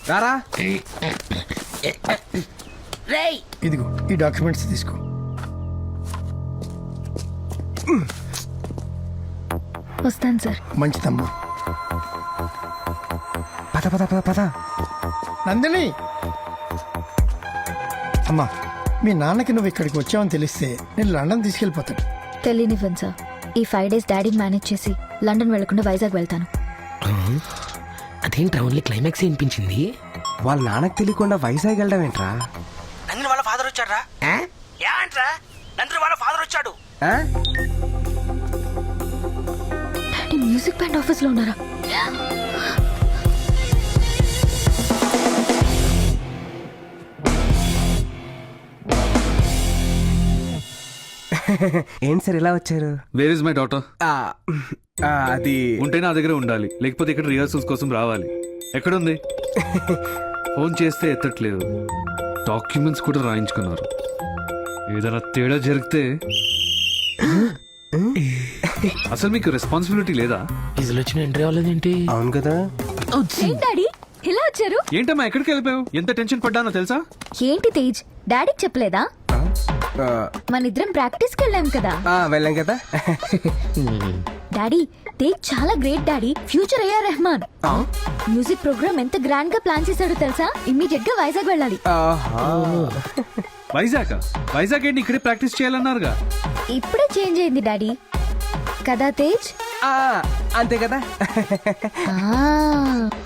రారా. ఇదిగో ఈ డాక్యుమెంట్స్ తీసుకో. వస్తాను సార్. మంచిదమ్మా. పద పద పద పద. నందిని అమ్మా, మీ నాన్నకి నువ్వు ఇక్కడికి వచ్చావని తెలిస్తే నేను లండన్ తీసుకెళ్ళిపోతాను. తెలియనివ్వండి సార్. ఈ 5 days డాడీని మేనేజ్ చేసి లండన్ వెళ్లకుండా వైజాగ్ వెళ్తాను. అదేంట్రా ఓన్లీ క్లైమాక్స్ వినిపించింది? వాళ్ళ నాన్నకు తెలియకుండా వైజాగ్ వెళ్ళడం ఏంట్రా? నందిని వాళ్ళ ఫాదర్ వచ్చాడ్రా. ఏంట్రా నందిని వాళ్ళ ఫాదర్ వచ్చాడు. డాడీ మ్యూజిక్ బ్యాండ్ ఆఫీస్ లో ఉన్నారా? ఏంటి సార్ ఇలా వచ్చారు? Where is my daughter? అది ఉంటే నా దగ్గర ఉండాలి, లేకపోతే ఇక్కడ రిహర్సల్స్ కోసం రావాలి. ఎక్కడుంది? ఫోన్ చేస్తే ఎత్తట్లేదు. డాక్యుమెంట్స్ కూడా రాయించుకున్నారు. ఏదైనా తేడా జరిగితే అసలు మీకు రెస్పాన్సిబిలిటీ లేదా? ఇదిలో వచ్చిన ఎంట్రీ అవ్వలేదేంటి? అవును కదా. డాడీ ఇలా వచ్చారు? ఏంటమ్మా ఎక్కడికి వెళ్ళిపోయావు? ఎంత టెన్షన్ పడ్డానో తెలుసా? ఏంటి తేజ్, డాడీకి చెప్పలేదా? మన ఇద్దరం ప్రాక్టీస్ కి వెళ్ళాం కదా. వెళ్ళాం కదా. డాడీ తేజ్ చాలా great daddy. Future AR Rahman. Music program ఎంత గ్రాండ్ గా ప్లాన్ చేశాడో తెలుసా? ఇమ్మీడియట్ గా వైజాగ్ వెళ్ళాలి. వైజాగ్ ఏంటి, ఇక్కడే ప్రాక్టీస్ చేయాలన్నారుగా. ఇప్పుడే చేంజ్ అయింది డాడీ. కదా తేజ్? అంతే కదా.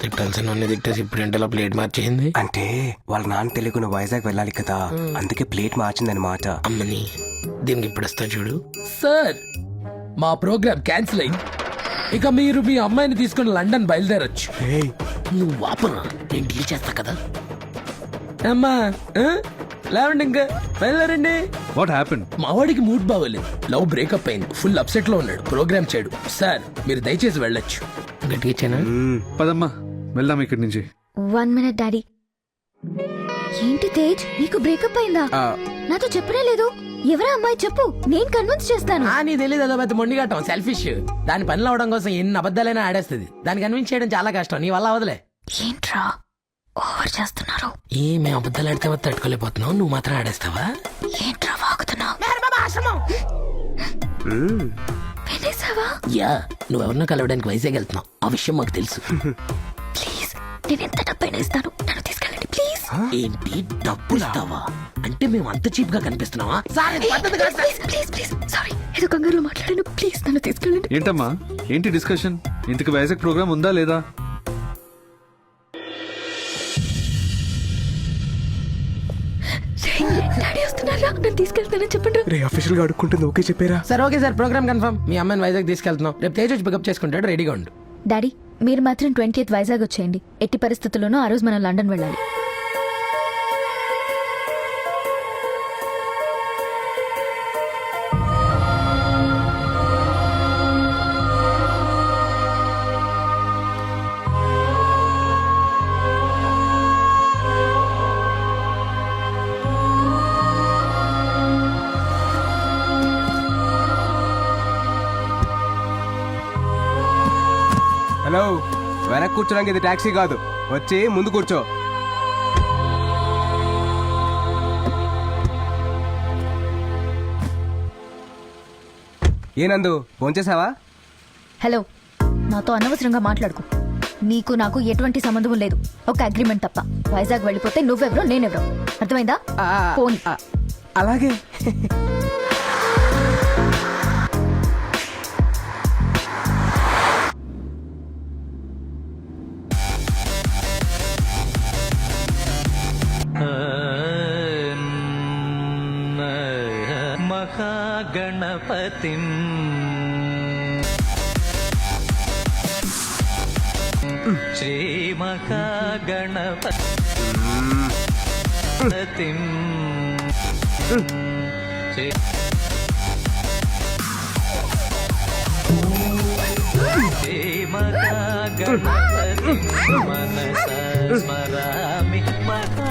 తిట్టాల్సిన తిట్టేసి ఇప్పుడు ఎంటలో ప్లేట్ మార్చేసింది. అంటే వాళ్ళ నాన్న తెలియకుండా వైజాగ్ వెళ్ళాలి కదా, అందుకే ప్లేట్ మార్చిందనమాట. అమ్మని దీనికి ఇప్పుడు వస్తా చూడు. సార్ మా ప్రోగ్రామ్ క్యాన్సిల్ అయింది. ఇక మీరు మీ అమ్మాయిని తీసుకుని లండన్ బయలుదేరొచ్చు. నువ్వు వాపరా, నేను డీల్ చేస్తా కదా. అమ్మా లేవండి, ఇంకా బయలుదేరండి. What happen? మా వాడికి మూడ్ బాగోలేదు, లవ్ బ్రేకప్ అయింది, ఫుల్ అప్సెట్ లో ఉన్నాడు, ప్రోగ్రామ్ చేయడు. సార్ మీరు దయచేసి వెళ్ళొచ్చు. గట్టిగా పదమ్మా వెళ్దాం ఇక్కడి నుంచి. 1 minute డాడీ. ఏంటి తేజ్, నీకు బ్రేకప్ అయిందా? నాతో చెప్పనే లేదు. ఎవరా అమ్మాయి చెప్పు, నేను కన్విన్స్ చేస్తాను. నీ తెలియదు, అదో పెద్ద మొండిగట్టం, సెల్ఫిష్. దాని పనిలో అవడం కోసం ఎన్ని అబద్ధాలైనా ఆడేస్తుంది. దాన్ని కన్విన్స్ చేయడం చాలా కష్టం, నీ వల్ల అవదలే. ఏంట్రా ఓవర్ చేస్తున్నారు? మేము అబద్ధాలు ఆడితే తట్టుకోలేకపోతున్నావు, నువ్వు మాత్రం ఆడేస్తావా? ఏంట్రా వాగుతున్నావు? వినేసావా? యా, నువ్వెవరినో కలవడానికి వైజాగ్ వెళ్తున్నావు, ఆ విషయం మాకు తెలుసు. ప్లీజ్, నేను ఎంత డబ్బైనా ఇస్తాను, నన్ను తీసుకెళ్ళండి ప్లీజ్. ఏంటి డబ్బు ఇస్తావా? అంటే మేము అంత చీప్ గా కనిపిస్తున్నావా? ప్లీజ్ ప్లీజ్, సారీ ఏదో కంగారులో మాట్లాడాను, ప్లీజ్ నన్ను తీసుకెళ్ళండి. ఏంటమ్మా ఏంటి డిస్కషన్? ఇంతకు వైజాగ్ ప్రోగ్రామ్ ఉందా లేదా? డాడీ వస్తున్నారా, నన్ను తీసుకెళ్తానని చెప్పండి. రే ఆఫీషియల్ గా అడుక్కుంటుంది, ఓకే చెప్పారా? సరే ఓకే సార్, ప్రోగ్రామ్ కన్ఫర్మ్. మీ అమ్మాయిని వైజాగ్ తీసుకెళ్తున్నాం, రేపు తేజ్ వచ్చి పికప్ చేసుకుంటాడు, రెడీగా ఉండు. డాడీ మీరు మాత్రం 20th వైజాగ్ వచ్చేయండి. ఎట్టి పరిస్థితుల్లోనూ ఆ రోజు మనం లండన్ వెళ్ళాలి. హలో, వెనక్కి కూర్చోడానికి ఇది టాక్సీ కాదు, వచ్చి ముందు కూర్చో. ఏనందు ఫోన్ చేసావా? హలో, నాతో అనవసరంగా మాట్లాడుకో. నీకు నాకు ఎటువంటి సంబంధం లేదు, ఒక అగ్రిమెంట్ తప్ప. వైజాగ్ వెళ్ళిపోతే నువ్వెవరో నేనెవరో, అర్థమైందా? ఫోన్. అలాగే. మహాగణపతిం శ్రీ మహాగణపతిం శ్రీ మహాగణపతిం మనసా స్మరామి మహా.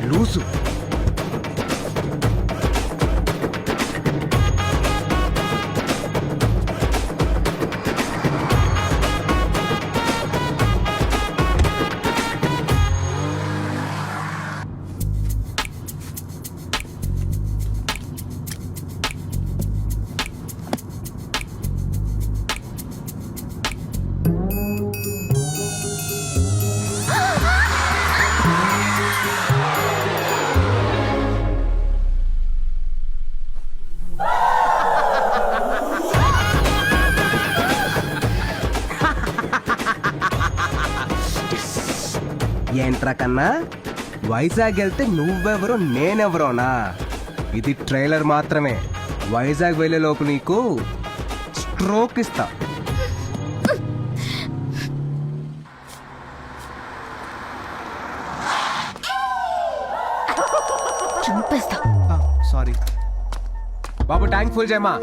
లూసు ఏంట్రా కన్నా వైజాగ్ వెళ్తే నువ్వెవరో నేనెవరోనా? ఇది ట్రైలర్ మాత్రమే. వైజాగ్ వెళ్ళే లోపు నీకు స్ట్రోక్ ఇస్తా. చంపేస్తా. సారీ బాబు, ట్యాంక్ ఫుల్ చేయమా.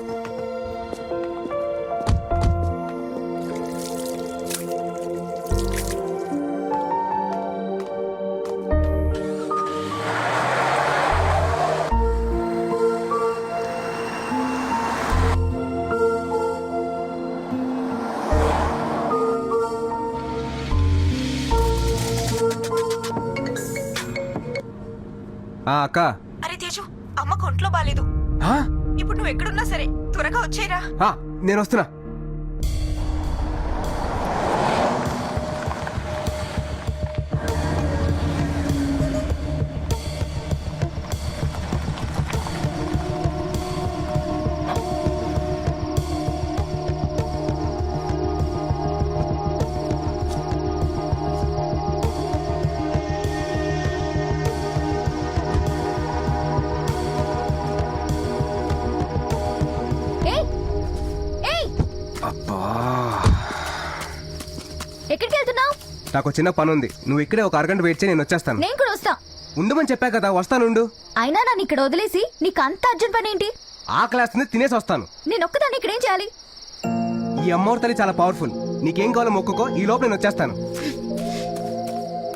అక్క, అరే తేజు, అమ్మకు ఒంట్లో బాలేదు. ఇప్పుడు నువ్వు ఎక్కడున్నా సరే త్వరగా వచ్చేరా. నేను వస్తున్నా. ఎక్కడికి వెళ్తున్నావు? నాకు చిన్న పని ఉంది. నువ్వు ఇక్కడే ఒక అరగంట వెయిట్ చేయి, నేను వచ్చేస్తాను. నేను కూడా వస్తా. ఉండమని చెప్పా కదా, వస్తానుండు. అయినా నన్ను ఇక్కడ వదిలేసి నీకు అంత అర్జెంట్ పని ఏంటి? ఆ క్లాస్ ని తినేసి వస్తాను. నేను ఒక్కదాన్ని ఇక్కడేం చేయాలి? ఈ అమ్మవారి తల్లి చాలా పవర్ఫుల్. నీకేం కావాలో మొక్కుకో, ఈ లోపు నేను వచ్చేస్తాను.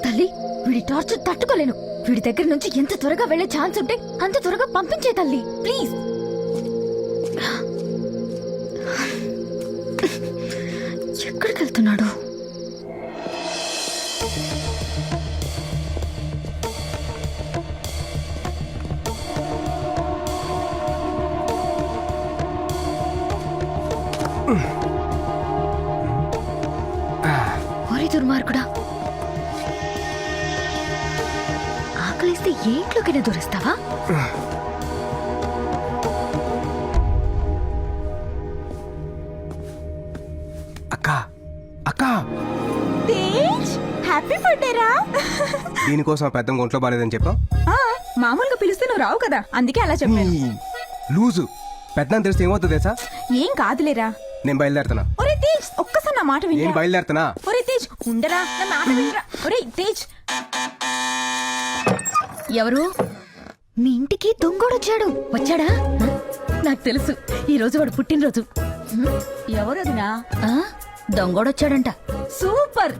తల్లి, వీడి టార్చర్ తట్టుకోలేను. వీడి దగ్గర నుంచి ఎంత త్వరగా వెళ్లే ఛాన్స్ ఉంటే అంత త్వరగా పంపించే తల్లి, ప్లీజ్. ఎక్కడికి వెళ్తున్నాడు? ఓరి దుర్మార్గుడా, ఆకలిస్తే ఏ ఇంట్లోకైనా దూరిస్తావా? అక్క అక్క, హ్యాపీ బర్త్డే రా. దీనికోసం ఆ పెద్ద ఒంట్లో బాలేదని చెప్పా. మామూలుగా పిలిస్తే నువ్వు రావు కదా, అందుకే అలా చెప్పాను. లూజు పెద్ద తెలిస్తే ఏమవుతుంది తెలుసా? ఏం కాదులేరా. నేను బయలుదేరుతున్నా. ఒరే తేజ్, ఒక్కసారి నా మాట నేను వినరా. బయలుదేరుతున్నా. ఒరే తేజ్, ఉండరా, నా మాట వినరా. ఒరే తేజ్. ఎవరు? మీ ఇంటికి దొంగోడొచ్చాడు. వచ్చాడా? నాకు తెలుసు, ఈ రోజు వాడు పుట్టినరోజు. ఎవరదినా? దొంగోడొచ్చాడంట. సూపర్.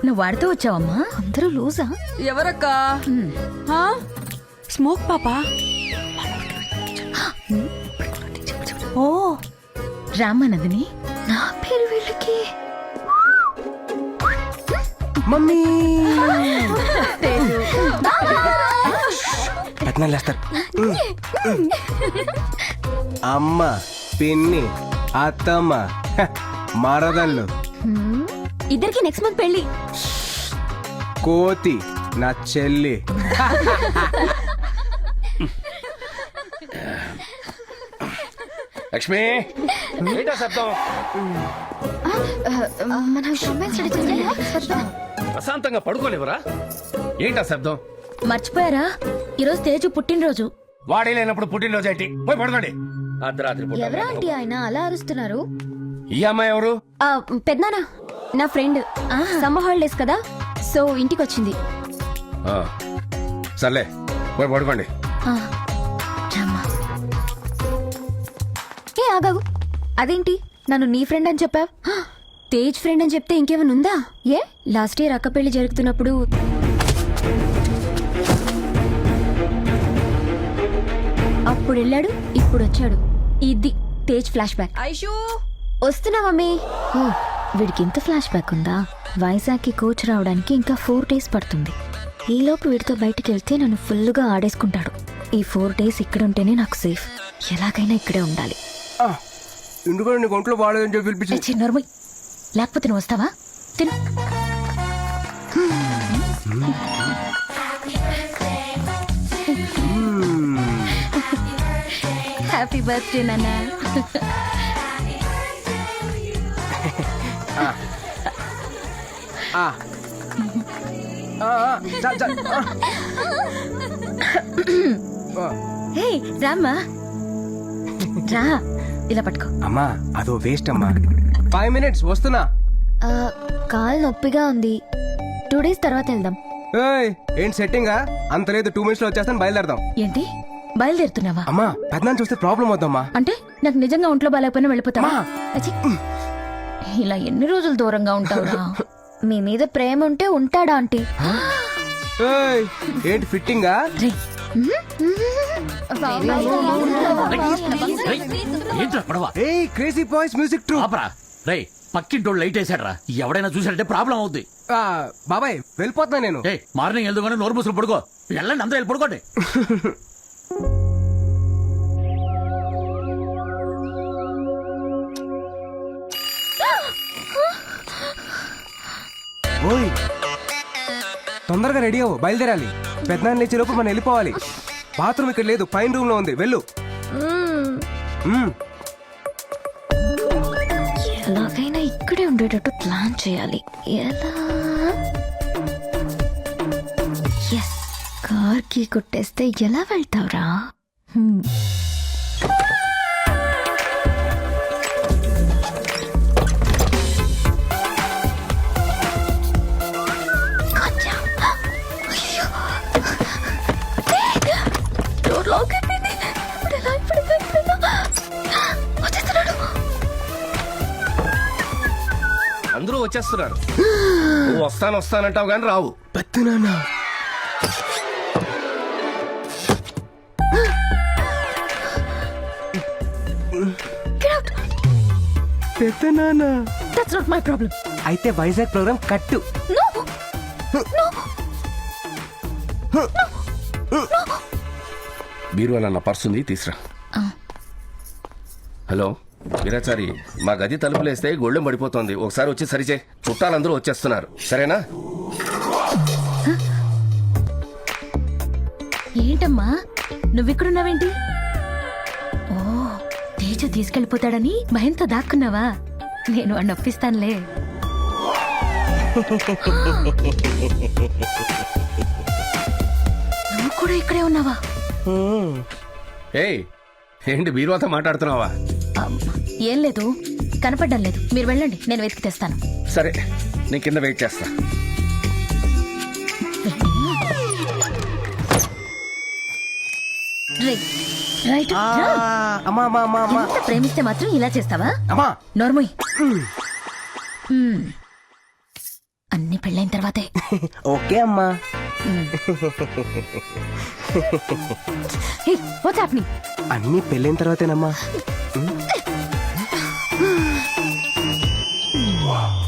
నువ్వు వాడితో వచ్చావమ్మా? అందరూ లూజా? ఎవరక్క? స్మోక్ పాపా. ఓ, రామానందిని. నా పేరు వీళ్ళకి. మమ్మీ పెద్దనాలు లేస్తారు. అమ్మ, పిన్ని, అత్తమ్మ, మరదళ్ళు, ఇద్దరికి నెక్స్ట్ మంత్ పెళ్లి. కోతి నా చెల్లి. లక్ష్మి, ఏంటా శబ్దం? మన ప్రశాంతంగా పడుకోలేవరా? ఏంటా శబ్దం? మర్చిపోయారా, ఈరోజు తేజు పుట్టినరోజు. వాడే లేనప్పుడు పుట్టినరోజు ఏంటి? పోయి పడుకోండి. అర్ధరాత్రి పూట. ఎవరా ఆంటీ ఆయన అలా అరుస్తున్నారు? ఈ అమ్మాయి ఎవరు? పెద్దనానా, నా ఫ్రెండ్. సమ్మర్ హాలిడేస్ కదా, సో ఇంటికి వచ్చింది. ఆ, సర్లే పోయి పడుకోండి. ఏ ఆగాగు, అదేంటి నన్ను నీ ఫ్రెండ్ అని చెప్పావు? తేజ్ ఫ్రెండ్ అని చెప్తే ఇంకేమైనా ఉందా? ఏ లాస్ట్ ఇయర్ అక్క పెళ్లి జరుగుతున్నప్పుడు అప్పుడు వెళ్ళాడు, ఇప్పుడు వచ్చాడు. ఇది తేజ్ ఫ్లాష్ బ్యాక్. ఐషు వస్తున్నా మమ్మీ. ఓ, వీడికి ఇంత ఫ్లాష్ బ్యాక్ ఉందా? వైజాగ్కి కోచ్ రావడానికి ఇంకా 4 days పడుతుంది. ఈలోపు వీడితో బయటికి వెళ్తే నన్ను ఫుల్గా ఆడేసుకుంటాడు. ఈ 4 days ఇక్కడ ఉంటేనే నాకు సేఫ్. ఎలాగైనా ఇక్కడే ఉండాలి. ఎందుకంటే నీకు ఒంట్లో బాగాలేదని చెప్పి పిలిపించి. చిన్నోర్మయ్, లేకపోతే నువ్వు వస్తావా? తిను. హ్యాపీ బర్త్డే నాన్న. చాలు, చాలు. హే రామ్మా రా ఇలా పట్టుకో. అమ్మా అదో వేస్ట్ అమ్మా. 5 minutes వస్తున్నా. కాలు నొప్పిగా ఉంది, 2 days తర్వాత వెళ్దాం. ఏయ్, ఏంటి సెట్టింగా? అంత లేదు, 2 minutes లో వచ్చేస్తాను, బయలుదేరదాం. ఏంటి బయలుదేరుతున్నావా? అమ్మా పెద్దనాన్ని చూస్తే ప్రాబ్లం అవుతామ్మా. అంటే నాకు నిజంగా ఒంట్లో బాగాలేకపోయినా వెళ్ళిపోతావా? అచ్చి. ఇలా ఎన్ని రోజులు దూరంగా ఉంటావురా? మీ మీద ప్రేమ ఉంటే ఉంటాడా ఆంటీ? ఏయ్, ఏంటి ఫిట్టింగా? ఏంట్రా పడవ ఏయ్, క్రేజీ బాయ్స్ మ్యూజిక్ ట్రూ. ఆపరా రే పక్కింటోళ్ళు లైట్ వేసాడరా ఎవడైనా చూసాడంటే ప్రాబ్లం అవుద్ది. బాబాయ్ వెళ్ళిపోతున్నా నేను. ఏ మార్నింగ్ వెళ్దాం నోరు మూసులు పడుకో వెళ్ళండి అందరూ వెళ్ళి పడుకోండి. ఓయ్, తొందరగా రెడీ అవ్వు, బయలుదేరాలి. పెద్దనాన్న లేచే లోపు మనం వెళ్ళిపోవాలి. బాత్రూమ్ ఇక్కడ లేదు, పైన రూమ్ లో ఉంది, వెళ్ళు. ఎలాగైనా ఇక్కడే ఉండేటట్టు ప్లాన్ చేయాలి. ఎలా? ఎస్, కార్ కి కొట్టేస్తే ఎలా వెళ్తావురా? అందరూ వచ్చేస్తున్నారు. నువ్వు వస్తానంటావు కానీ రావు. పెద్దనాన్న. పెద్దనాన్న. That's not my problem. అయితే వైజాగ్ ప్రోగ్రామ్ కట్టు. బీరువాల నా పర్స్ ఉంది, తీసురా. హలో వీరాచారి, మా గది తలుపులేస్తే గొళ్ళెం పడిపోతుంది, ఒకసారి వచ్చి సరిచే. చుట్టాలందరూ వచ్చేస్తున్నారు, సరేనా? ఏంటమ్మా నువ్విక్కడున్నావేంటి? ఓ, తేజ తీసుకెళ్ళిపోతాడని భయంతో దాక్కున్నావా? నేను వాడిని ఒప్పిస్తానులే. నువ్వు కూడా ఇక్కడే ఉన్నావా? ఏయ్, ఏంటి బీరువాతో మాట్లాడుతున్నావా? ఏం లేదు, కనపడ్డం లేదు. మీరు వెళ్ళండి, నేను వెతికి తెస్తాను. సరే, నేను కింద వెయిట్ చేస్తా. రైట్, అమ్మా అమ్మా అమ్మా అమ్మా ఎంత ప్రేమిస్తే మాత్రం ఇలా చేస్తావా? అమ్మా. నోర్మోయ్. అన్ని పెళ్ళైన తర్వాతే. ఓకే అమ్మా. Hey, what's happening? అన్ని పెళ్ళైన తర్వాతేనమ్మా.